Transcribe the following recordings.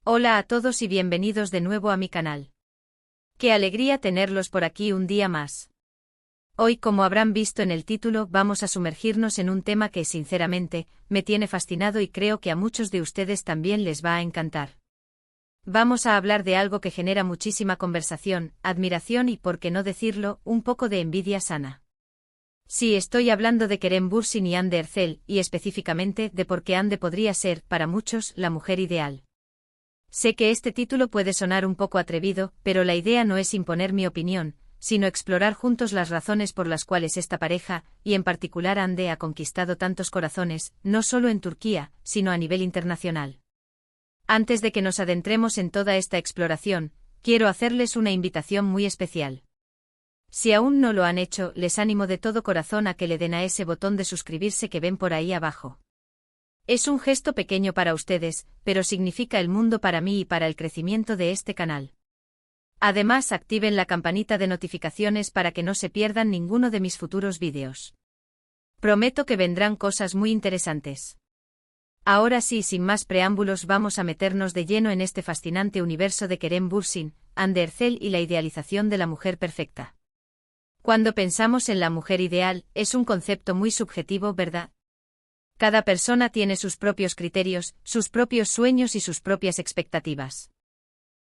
Hola a todos y bienvenidos de nuevo a mi canal. Qué alegría tenerlos por aquí un día más. Hoy, como habrán visto en el título, vamos a sumergirnos en un tema que, sinceramente, me tiene fascinado y creo que a muchos de ustedes también les va a encantar. Vamos a hablar de algo que genera muchísima conversación, admiración y, por qué no decirlo, un poco de envidia sana. Sí, estoy hablando de Kerem Bürsin y Hande Erçel, y específicamente de por qué Hande podría ser, para muchos, la mujer ideal. Sé que este título puede sonar un poco atrevido, pero la idea no es imponer mi opinión, sino explorar juntos las razones por las cuales esta pareja, y en particular Hande, ha conquistado tantos corazones, no solo en Turquía, sino a nivel internacional. Antes de que nos adentremos en toda esta exploración, quiero hacerles una invitación muy especial. Si aún no lo han hecho, les animo de todo corazón a que le den a ese botón de suscribirse que ven por ahí abajo. Es un gesto pequeño para ustedes, pero significa el mundo para mí y para el crecimiento de este canal. Además, activen la campanita de notificaciones para que no se pierdan ninguno de mis futuros vídeos. Prometo que vendrán cosas muy interesantes. Ahora sí, sin más preámbulos, vamos a meternos de lleno en este fascinante universo de Kerem Bürsin, Hande Erçel y la idealización de la mujer perfecta. Cuando pensamos en la mujer ideal, es un concepto muy subjetivo, ¿verdad? Cada persona tiene sus propios criterios, sus propios sueños y sus propias expectativas.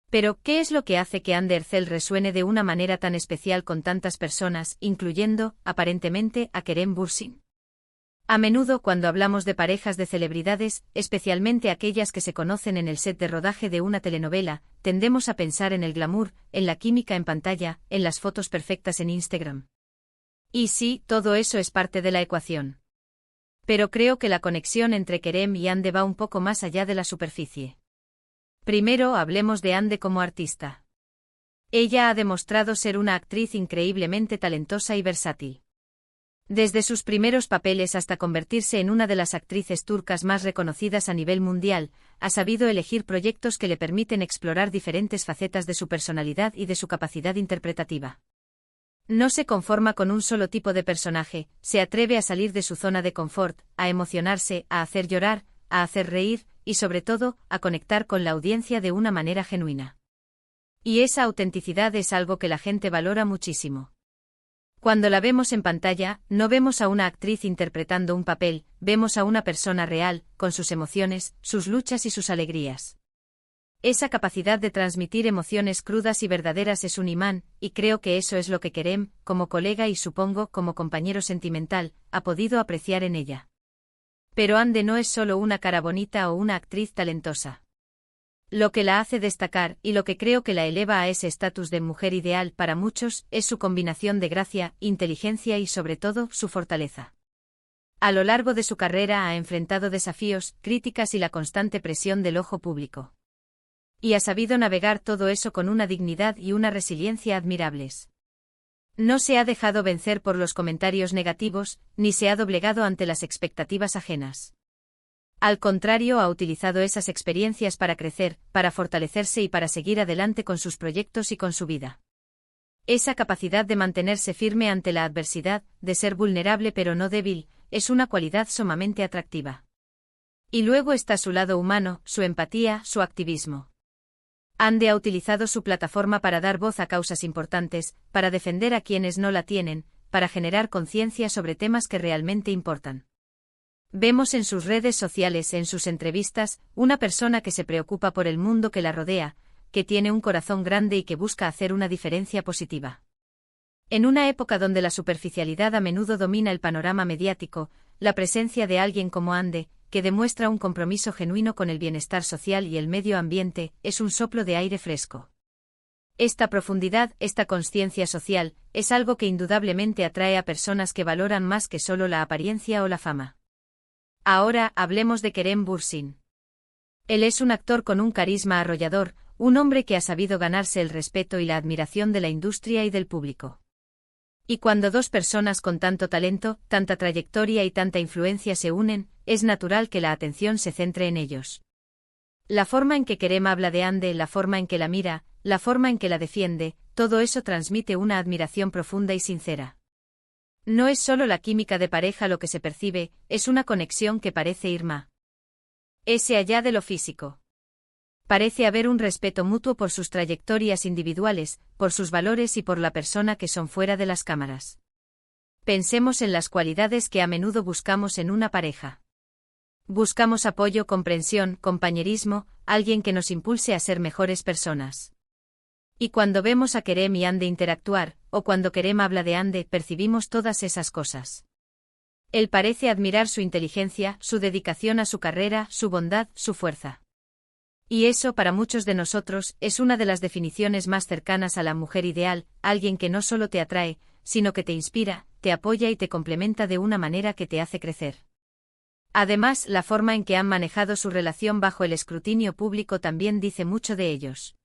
Pero, ¿qué es lo que hace que Hande Erçel resuene de una manera tan especial con tantas personas, incluyendo, aparentemente, a Kerem Bürsin? A menudo, cuando hablamos de parejas de celebridades, especialmente aquellas que se conocen en el set de rodaje de una telenovela, tendemos a pensar en el glamour, en la química en pantalla, en las fotos perfectas en Instagram. Y sí, todo eso es parte de la ecuación. Pero creo que la conexión entre Kerem y Hande va un poco más allá de la superficie. Primero, hablemos de Hande como artista. Ella ha demostrado ser una actriz increíblemente talentosa y versátil. Desde sus primeros papeles hasta convertirse en una de las actrices turcas más reconocidas a nivel mundial, ha sabido elegir proyectos que le permiten explorar diferentes facetas de su personalidad y de su capacidad interpretativa. No se conforma con un solo tipo de personaje, se atreve a salir de su zona de confort, a emocionarse, a hacer llorar, a hacer reír, y sobre todo, a conectar con la audiencia de una manera genuina. Y esa autenticidad es algo que la gente valora muchísimo. Cuando la vemos en pantalla, no vemos a una actriz interpretando un papel, vemos a una persona real, con sus emociones, sus luchas y sus alegrías. Esa capacidad de transmitir emociones crudas y verdaderas es un imán, y creo que eso es lo que Kerem, como colega y supongo como compañero sentimental, ha podido apreciar en ella. Pero Hande no es solo una cara bonita o una actriz talentosa. Lo que la hace destacar, y lo que creo que la eleva a ese estatus de mujer ideal para muchos, es su combinación de gracia, inteligencia y sobre todo, su fortaleza. A lo largo de su carrera ha enfrentado desafíos, críticas y la constante presión del ojo público. Y ha sabido navegar todo eso con una dignidad y una resiliencia admirables. No se ha dejado vencer por los comentarios negativos, ni se ha doblegado ante las expectativas ajenas. Al contrario, ha utilizado esas experiencias para crecer, para fortalecerse y para seguir adelante con sus proyectos y con su vida. Esa capacidad de mantenerse firme ante la adversidad, de ser vulnerable pero no débil, es una cualidad sumamente atractiva. Y luego está su lado humano, su empatía, su activismo. Hande ha utilizado su plataforma para dar voz a causas importantes, para defender a quienes no la tienen, para generar conciencia sobre temas que realmente importan. Vemos en sus redes sociales, en sus entrevistas, una persona que se preocupa por el mundo que la rodea, que tiene un corazón grande y que busca hacer una diferencia positiva. En una época donde la superficialidad a menudo domina el panorama mediático, la presencia de alguien como Hande, que demuestra un compromiso genuino con el bienestar social y el medio ambiente, es un soplo de aire fresco. Esta profundidad, esta consciencia social, es algo que indudablemente atrae a personas que valoran más que solo la apariencia o la fama. Ahora, hablemos de Kerem Bürsin. Él es un actor con un carisma arrollador, un hombre que ha sabido ganarse el respeto y la admiración de la industria y del público. Y cuando dos personas con tanto talento, tanta trayectoria y tanta influencia se unen, es natural que la atención se centre en ellos. La forma en que Kerem habla de Hande, la forma en que la mira, la forma en que la defiende, todo eso transmite una admiración profunda y sincera. No es solo la química de pareja lo que se percibe, es una conexión que parece ir más allá de lo físico. Parece haber un respeto mutuo por sus trayectorias individuales, por sus valores y por la persona que son fuera de las cámaras. Pensemos en las cualidades que a menudo buscamos en una pareja. Buscamos apoyo, comprensión, compañerismo, alguien que nos impulse a ser mejores personas. Y cuando vemos a Kerem y Hande interactuar, o cuando Kerem habla de Hande, percibimos todas esas cosas. Él parece admirar su inteligencia, su dedicación a su carrera, su bondad, su fuerza. Y eso, para muchos de nosotros, es una de las definiciones más cercanas a la mujer ideal, alguien que no solo te atrae, sino que te inspira, te apoya y te complementa de una manera que te hace crecer. Además, la forma en que han manejado su relación bajo el escrutinio público también dice mucho de ellos.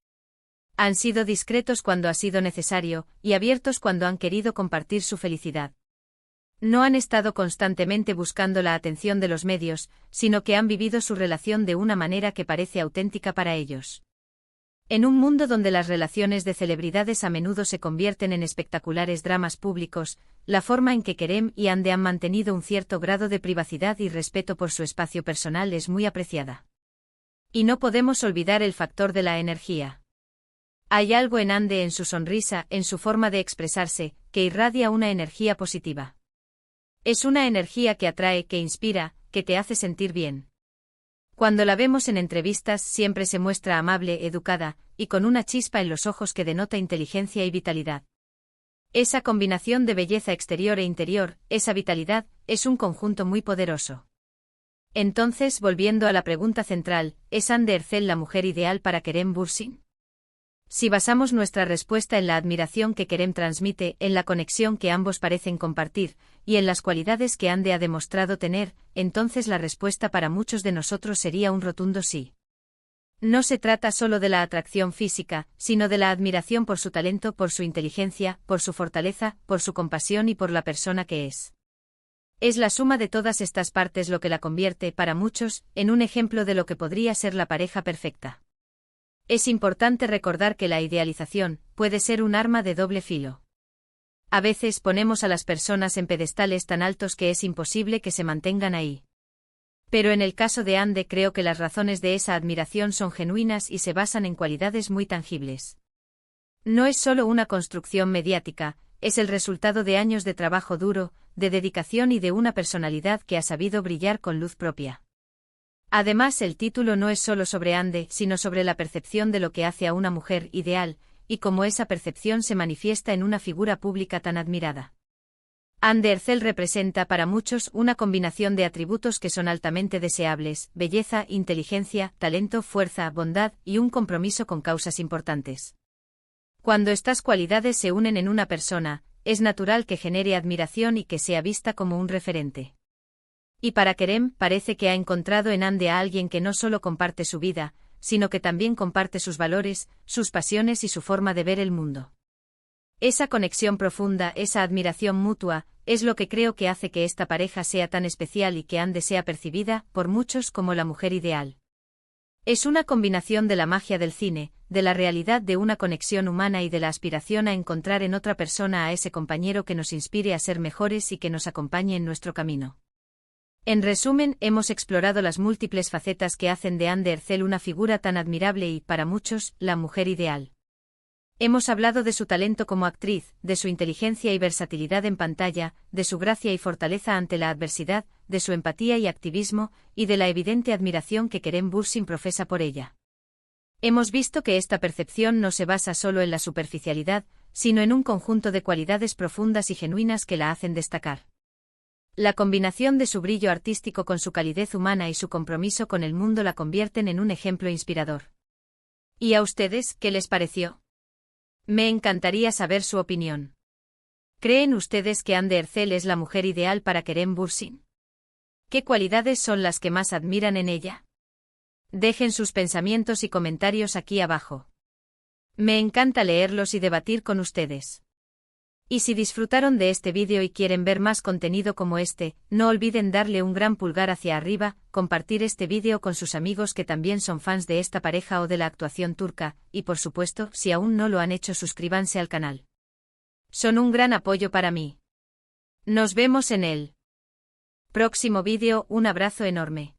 Han sido discretos cuando ha sido necesario, y abiertos cuando han querido compartir su felicidad. No han estado constantemente buscando la atención de los medios, sino que han vivido su relación de una manera que parece auténtica para ellos. En un mundo donde las relaciones de celebridades a menudo se convierten en espectaculares dramas públicos, la forma en que Kerem y Hande han mantenido un cierto grado de privacidad y respeto por su espacio personal es muy apreciada. Y no podemos olvidar el factor de la energía. Hay algo en Hande, en su sonrisa, en su forma de expresarse, que irradia una energía positiva. Es una energía que atrae, que inspira, que te hace sentir bien. Cuando la vemos en entrevistas siempre se muestra amable, educada, y con una chispa en los ojos que denota inteligencia y vitalidad. Esa combinación de belleza exterior e interior, esa vitalidad, es un conjunto muy poderoso. Entonces, volviendo a la pregunta central, ¿es Hande Erçel la mujer ideal para Kerem Bürsin? Si basamos nuestra respuesta en la admiración que Kerem transmite, en la conexión que ambos parecen compartir, y en las cualidades que Hande ha demostrado tener, entonces la respuesta para muchos de nosotros sería un rotundo sí. No se trata solo de la atracción física, sino de la admiración por su talento, por su inteligencia, por su fortaleza, por su compasión y por la persona que es. Es la suma de todas estas partes lo que la convierte, para muchos, en un ejemplo de lo que podría ser la pareja perfecta. Es importante recordar que la idealización puede ser un arma de doble filo. A veces ponemos a las personas en pedestales tan altos que es imposible que se mantengan ahí. Pero en el caso de Hande creo que las razones de esa admiración son genuinas y se basan en cualidades muy tangibles. No es solo una construcción mediática, es el resultado de años de trabajo duro, de dedicación y de una personalidad que ha sabido brillar con luz propia. Además, el título no es solo sobre Hande, sino sobre la percepción de lo que hace a una mujer ideal, y cómo esa percepción se manifiesta en una figura pública tan admirada. Hande Erçel representa para muchos una combinación de atributos que son altamente deseables: belleza, inteligencia, talento, fuerza, bondad y un compromiso con causas importantes. Cuando estas cualidades se unen en una persona, es natural que genere admiración y que sea vista como un referente. Y para Kerem, parece que ha encontrado en Hande a alguien que no solo comparte su vida, sino que también comparte sus valores, sus pasiones y su forma de ver el mundo. Esa conexión profunda, esa admiración mutua, es lo que creo que hace que esta pareja sea tan especial y que Hande sea percibida, por muchos, como la mujer ideal. Es una combinación de la magia del cine, de la realidad de una conexión humana y de la aspiración a encontrar en otra persona a ese compañero que nos inspire a ser mejores y que nos acompañe en nuestro camino. En resumen, hemos explorado las múltiples facetas que hacen de Hande Erçel una figura tan admirable y, para muchos, la mujer ideal. Hemos hablado de su talento como actriz, de su inteligencia y versatilidad en pantalla, de su gracia y fortaleza ante la adversidad, de su empatía y activismo, y de la evidente admiración que Kerem Bürsin profesa por ella. Hemos visto que esta percepción no se basa solo en la superficialidad, sino en un conjunto de cualidades profundas y genuinas que la hacen destacar. La combinación de su brillo artístico con su calidez humana y su compromiso con el mundo la convierten en un ejemplo inspirador. ¿Y a ustedes, qué les pareció? Me encantaría saber su opinión. ¿Creen ustedes que Hande Erçel es la mujer ideal para Kerem Bürsin? ¿Qué cualidades son las que más admiran en ella? Dejen sus pensamientos y comentarios aquí abajo. Me encanta leerlos y debatir con ustedes. Y si disfrutaron de este vídeo y quieren ver más contenido como este, no olviden darle un gran pulgar hacia arriba, compartir este vídeo con sus amigos que también son fans de esta pareja o de la actuación turca, y por supuesto, si aún no lo han hecho, suscríbanse al canal. Son un gran apoyo para mí. Nos vemos en el próximo vídeo, un abrazo enorme.